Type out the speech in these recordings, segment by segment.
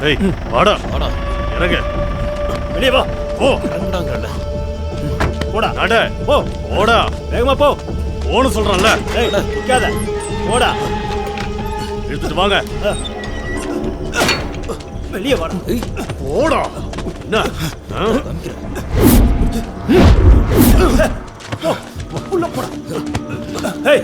ஏய் வாடா வாடா இறங்க வெளியே வா. போ இறங்குடாங்கல்ல. போடா. நட போ. போடா வேகமா போ. போன்னு சொல்றேன்ல. ஏய் நிக்காத. போடா. எடுத்துட்டு வாங்க. வெளியே வாடா. போடா. என்ன உள்ள போடா. ஏய்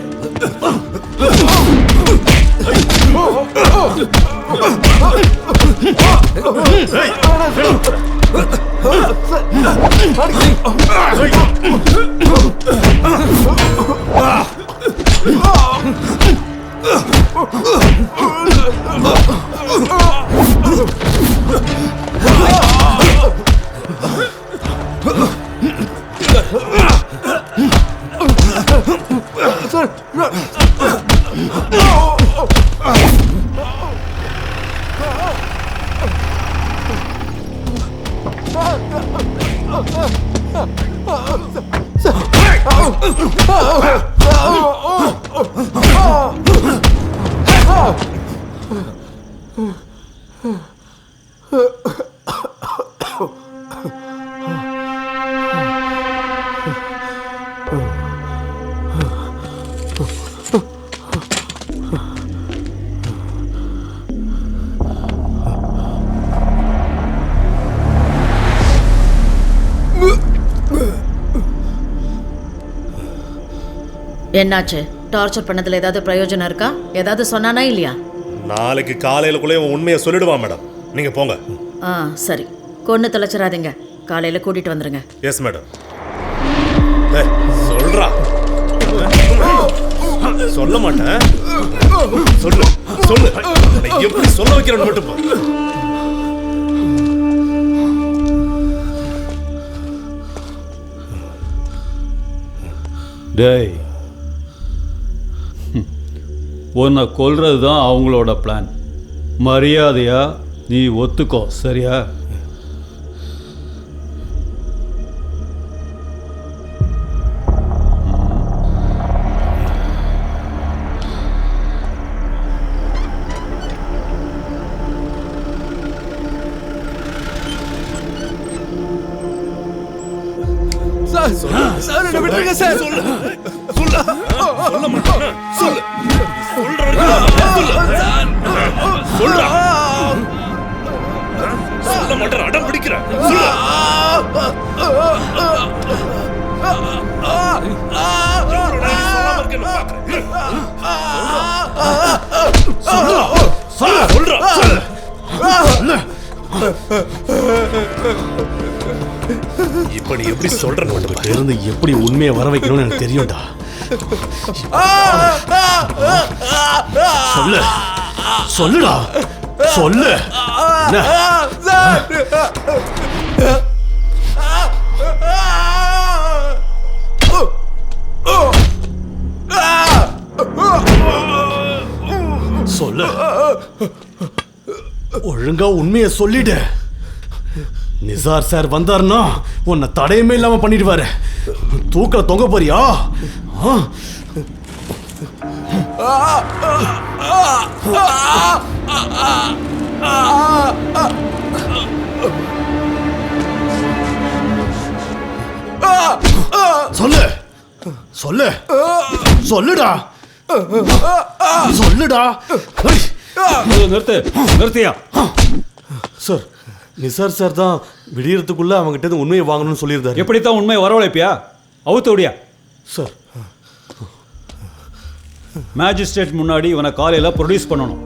என்னாச்சு? டார்ச்சர் பண்ணதுல ஏதாவது பிரயோஜனம் இருக்கா? ஏதாவது சொன்னானா இல்லையா? நாளைக்கு காலையிலக்குள்ளே உண்மையை சொல்லிடுவான் மேடம். நீங்க போங்க. சரி, கொன்னு தொலைச்சிடாதீங்க. காலையில கூட்டிட்டு வந்துருங்க. Yes madam. சொல்றா. சொல்ல மாட்டேன். சொல்லு சொல்லு. எப்படி சொல்ல வைக்கிறேன்னு மட்டும் போ. டேய், உன்னை கொல்றது தான் அவங்களோட பிளான். மரியாதையா நீ ஒத்துக்கோ, சரியா? சார் என்ன விட்டுருங்க சார். சொல்ல மாட்டேன். சொல்லு. சொல்ல மாட்டேன். அடம் பிடிக்கிறேன். இப்ப நீ எப்படி சொல்றன்னு இருந்து எப்படி உண்மையை வர வைக்கணும்னு எனக்கு தெரியும்டா. சொல்லு சொல்லுடா சொல்லு. சொல்லு. ஒழுங்கா உண்மையை சொல்லிடு. நிசார் சார் வந்தாருன்னா உன்னை தடையுமே இல்லாம பண்ணிடுவாரு. தூக்கல தொங்க போறியா? சொல்லு சொல்லு சொல்லுடா சொல்லுடா. நிறுத்தியா? சார், நிசார் சார் தான் விடியறதுக்குள்ள அவங்ககிட்ட உண்மையை வாங்கணும்னு சொல்லியிருந்தாரு. எப்படித்தான் உண்மையை வரவழைப்பியா? அவுத்து விடியா? சார், மேஜிஸ்ட்ரேட் முன்னாடி இவனை காலையில் ப்ரொடியூஸ் பண்ணணும்.